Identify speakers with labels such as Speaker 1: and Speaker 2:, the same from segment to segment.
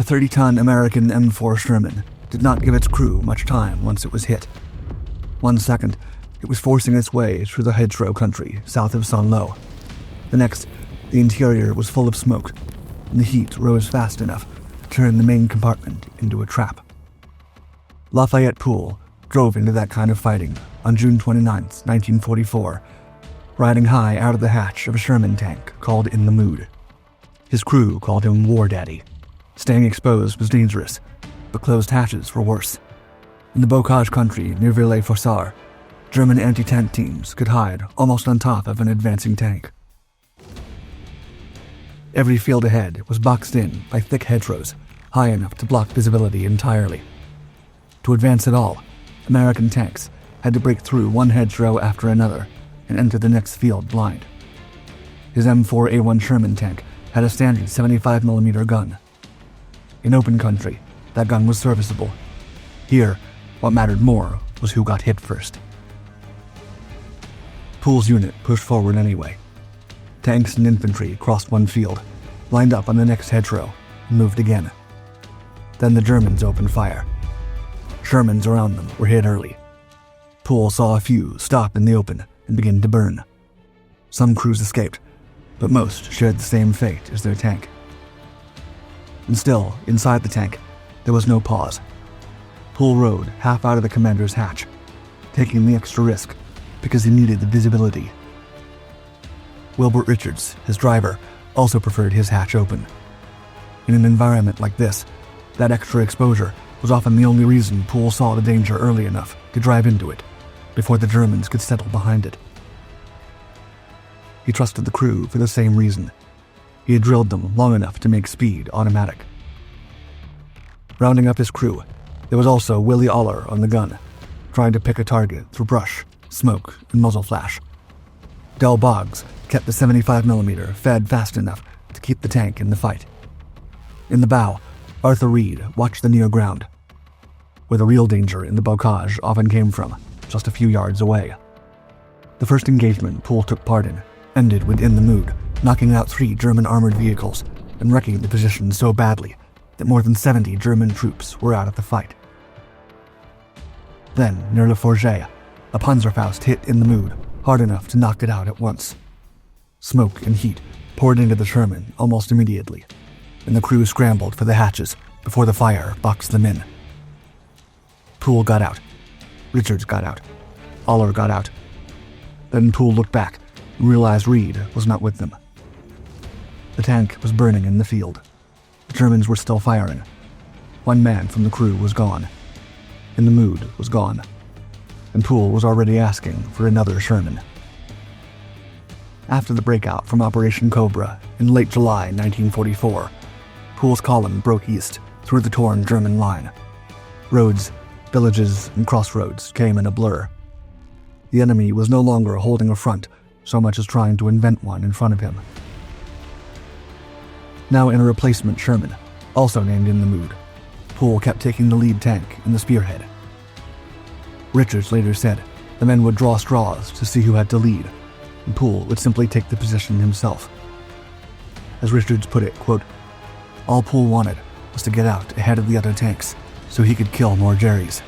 Speaker 1: A 30-ton American M4 Sherman did not give its crew much time once it was hit. 1 second, it was forcing its way through the hedgerow country south of Saint-Lô. The next, the interior was full of smoke, and the heat rose fast enough to turn the main compartment into a trap. Lafayette Poole drove into that kind of fighting on June 29, 1944, riding high out of the hatch of a Sherman tank called In the Mood. His crew called him War Daddy. Staying exposed was dangerous, but closed hatches were worse. In the Bocage country near Villers-Fossard, German anti-tank teams could hide almost on top of an advancing tank. Every field ahead was boxed in by thick hedgerows, high enough to block visibility entirely. To advance at all, American tanks had to break through one hedgerow after another and enter the next field blind. His M4A1 Sherman tank had a standard 75mm gun. In open country, that gun was serviceable. Here, what mattered more was who got hit first. Poole's unit pushed forward anyway. Tanks and infantry crossed one field, lined up on the next hedgerow, and moved again. Then the Germans opened fire. Shermans around them were hit early. Poole saw a few stop in the open and begin to burn. Some crews escaped, but most shared the same fate as their tank. And still, inside the tank, there was no pause. Poole rode half out of the commander's hatch, taking the extra risk because he needed the visibility. Wilbert Richards, his driver, also preferred his hatch open. In an environment like this, that extra exposure was often the only reason Poole saw the danger early enough to drive into it, before the Germans could settle behind it. He trusted the crew for the same reason. He had drilled them long enough to make speed automatic. Rounding up his crew, there was also Willie Aller on the gun, trying to pick a target through brush, smoke, and muzzle flash. Del Boggs kept the 75mm fed fast enough to keep the tank in the fight. In the bow, Arthur Reed watched the near ground, where the real danger in the bocage often came from, just a few yards away. The first engagement Poole took part in ended with In the Mood, knocking out 3 German armored vehicles and wrecking the position so badly that more than 70 German troops were out of the fight. Then, near Le Forget, a Panzerfaust hit In the Mood hard enough to knock it out at once. Smoke and heat poured into the Sherman almost immediately, and the crew scrambled for the hatches before the fire boxed them in. Poole got out. Richards got out. Aller got out. Then Poole looked back and realized Reed was not with them. The tank was burning in the field. The Germans were still firing. 1 man from the crew was gone. In the Mood was gone. And Poole was already asking for another Sherman. After the breakout from Operation Cobra in late July 1944, Poole's column broke east through the torn German line. Roads, villages, and crossroads came in a blur. The enemy was no longer holding a front so much as trying to invent one in front of him. Now in a replacement Sherman, also named In the Mood, Poole kept taking the lead tank in the spearhead. Richards later said the men would draw straws to see who had to lead, and Poole would simply take the position himself. As Richards put it, quote, "All Poole wanted was to get out ahead of the other tanks so he could kill more Jerrys."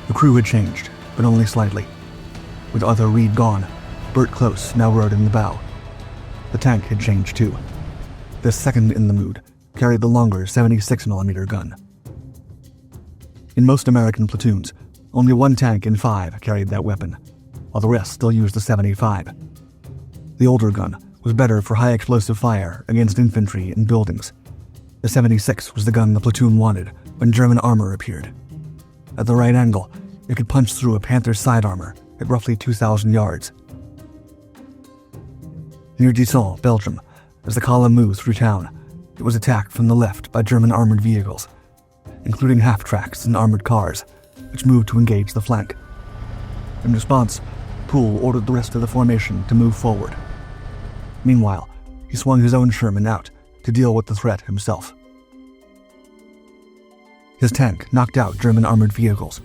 Speaker 1: The crew had changed, but only slightly. With Arthur Reed gone, Bert Close now rode in the bow. The tank had changed too. This second In the Mood carried the longer 76mm gun. In most American platoons, only 1 tank in 5 carried that weapon, while the rest still used the 75. The older gun was better for high explosive fire against infantry and buildings. The 76 was the gun the platoon wanted when German armor appeared. At the right angle, it could punch through a Panther's side armor at roughly 2,000 yards. Near Dijon, Belgium, as the column moved through town, it was attacked from the left by German armored vehicles, including half-tracks and armored cars, which moved to engage the flank. In response, Poole ordered the rest of the formation to move forward. Meanwhile, he swung his own Sherman out to deal with the threat himself. His tank knocked out German armored vehicles,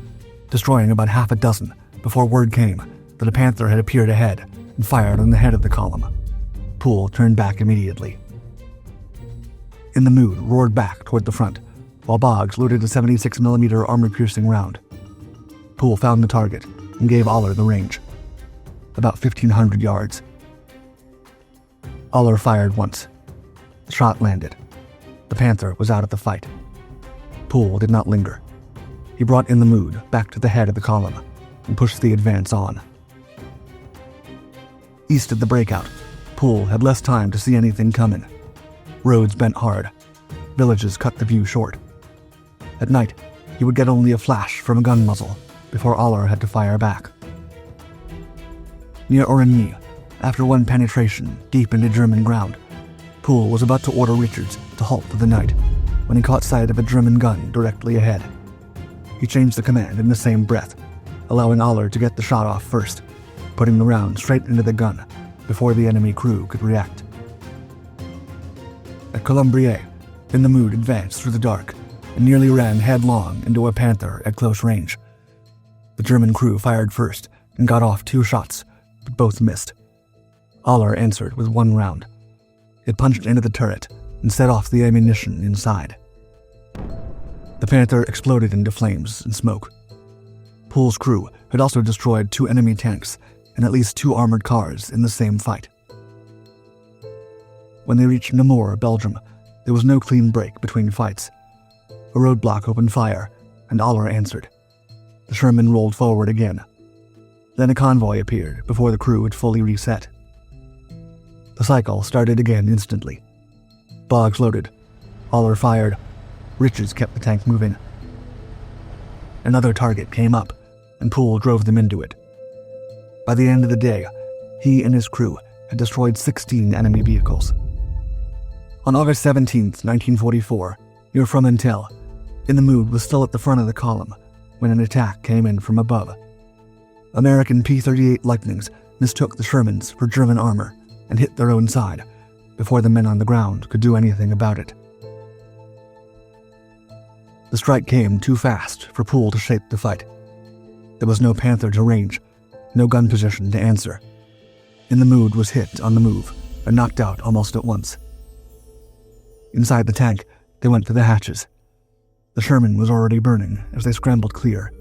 Speaker 1: destroying about half a dozen before word came that a Panther had appeared ahead and fired on the head of the column. Poole turned back immediately. In the Mood roared back toward the front, while Boggs loaded a 76mm armor-piercing round. Poole found the target and gave Aller the range. About 1,500 yards. Aller fired once. The shot landed. The Panther was out of the fight. Poole did not linger. He brought In the Mood back to the head of the column and pushed the advance on. East of the breakout, Poole had less time to see anything coming. Roads bent hard. Villages cut the view short. At night, he would get only a flash from a gun muzzle before Aller had to fire back. Near Origny, after one penetration deep into German ground, Poole was about to order Richards to halt for the night when he caught sight of a German gun directly ahead. He changed the command in the same breath, allowing Aller to get the shot off first, putting the round straight into the gun before the enemy crew could react. At Colombier, In the Mood advanced through the dark and nearly ran headlong into a Panther at close range. The German crew fired first and got off 2 shots, but both missed. Aller answered with 1 round. It punched into the turret and set off the ammunition inside. The Panther exploded into flames and smoke. Poole's crew had also destroyed 2 enemy tanks and at least 2 armored cars in the same fight. When they reached Namur, Belgium, there was no clean break between fights. A roadblock opened fire, and Aller answered. The Sherman rolled forward again. Then a convoy appeared before the crew had fully reset. The cycle started again instantly. Boggs loaded. Aller fired. Richards kept the tank moving. Another target came up, and Poole drove them into it. By the end of the day, he and his crew had destroyed 16 enemy vehicles. On August 17, 1944, near Fromentel, In the Mood was still at the front of the column when an attack came in from above. American P-38 Lightnings mistook the Shermans for German armor and hit their own side before the men on the ground could do anything about it. The strike came too fast for Poole to shape the fight. There was no Panther to range, no gun position to answer. In the Mood was hit on the move and knocked out almost at once. Inside the tank, they went to the hatches. The Sherman was already burning as they scrambled clear.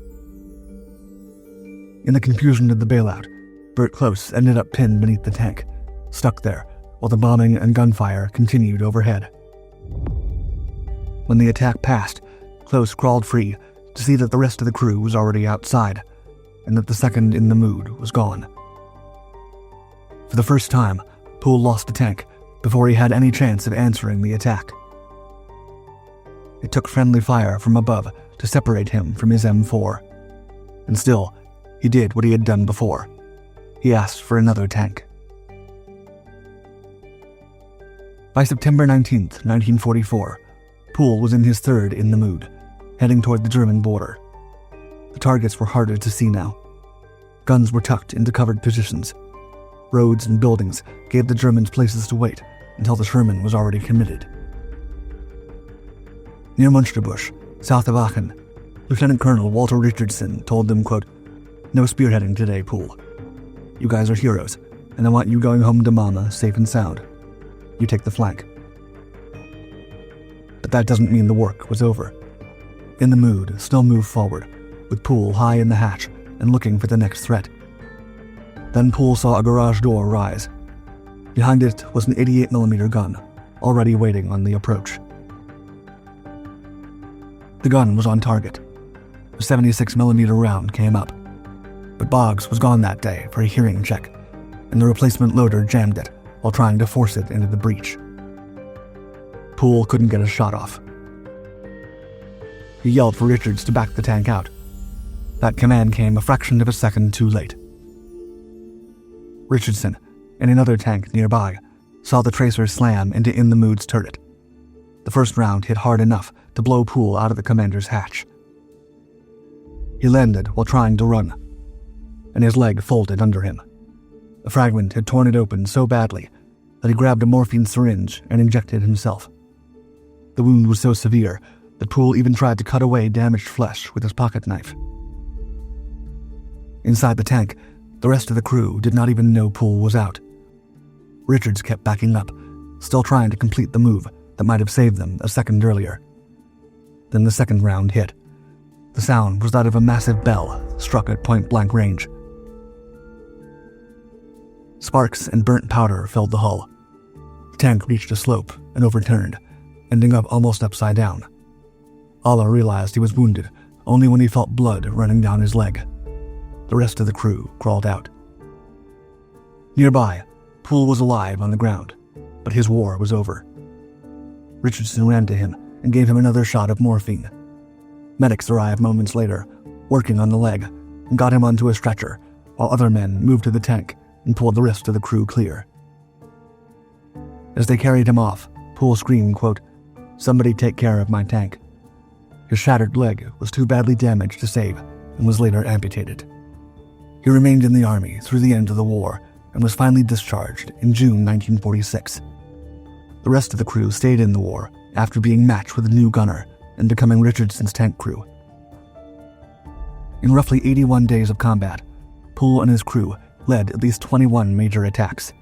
Speaker 1: In the confusion of the bailout, Bert Close ended up pinned beneath the tank, stuck there while the bombing and gunfire continued overhead. When the attack passed, Close crawled free to see that the rest of the crew was already outside, and that the second In the Mood was gone. For the first time, Poole lost the tank before he had any chance of answering the attack. It took friendly fire from above to separate him from his M4. And still, he did what he had done before. He asked for another tank. By September 19, 1944, Poole was in his third In the Mood, heading toward the German border. The targets were harder to see now. Guns were tucked into covered positions. Roads and buildings gave the Germans places to wait until the Sherman was already committed. Near Münsterbusch, south of Aachen, Lieutenant Colonel Walter Richardson told them, quote, "No spearheading today, Poole. You guys are heroes, and I want you going home to Mama safe and sound. You take the flank." But that doesn't mean the work was over. In the Mood still moved forward, with Poole high in the hatch and looking for the next threat. Then Poole saw a garage door rise. Behind it was an 88mm gun, already waiting on the approach. The gun was on target. A 76mm round came up, but Boggs was gone that day for a hearing check, and the replacement loader jammed it while trying to force it into the breech. Poole couldn't get a shot off. He yelled for Richards to back the tank out. That command came a fraction of a second too late. Richardson, in another tank nearby, saw the tracer slam into In the Mood's turret. The first round hit hard enough to blow Poole out of the commander's hatch. He landed while trying to run, and his leg folded under him. A fragment had torn it open so badly that he grabbed a morphine syringe and injected himself. The wound was so severe that Poole even tried to cut away damaged flesh with his pocket knife. Inside the tank, the rest of the crew did not even know Poole was out. Richards kept backing up, still trying to complete the move that might have saved them a second earlier. Then the second round hit. The sound was that of a massive bell struck at point-blank range. Sparks and burnt powder filled the hull. The tank reached a slope and overturned, ending up almost upside down. Allah realized he was wounded only when he felt blood running down his leg. The rest of the crew crawled out. Nearby, Poole was alive on the ground, but his war was over. Richardson ran to him and gave him another shot of morphine. Medics arrived moments later, working on the leg, and got him onto a stretcher, while other men moved to the tank and pulled the rest of the crew clear. As they carried him off, Poole screamed, quote, "Somebody take care of my tank." His shattered leg was too badly damaged to save and was later amputated. He remained in the army through the end of the war and was finally discharged in June 1946. The rest of the crew stayed in the war after being matched with a new gunner and becoming Richardson's tank crew. In roughly 81 days of combat, Poole and his crew led at least 21 major attacks.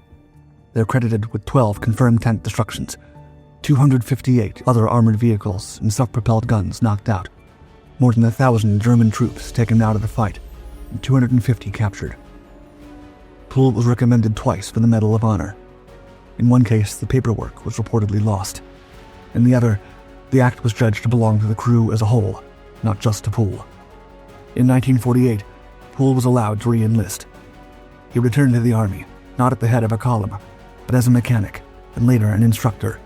Speaker 1: They're credited with 12 confirmed tank destructions, 258 other armored vehicles and self-propelled guns knocked out, more than 1,000 German troops taken out of the fight, and 250 captured. Poole was recommended twice for the Medal of Honor. In one case, the paperwork was reportedly lost. In the other, the act was judged to belong to the crew as a whole, not just to Poole. In 1948, Poole was allowed to re-enlist. He returned to the army, not at the head of a column, but as a mechanic and later an instructor,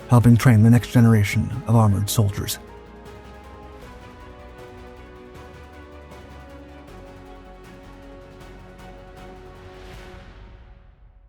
Speaker 1: helping train the next generation of armored soldiers.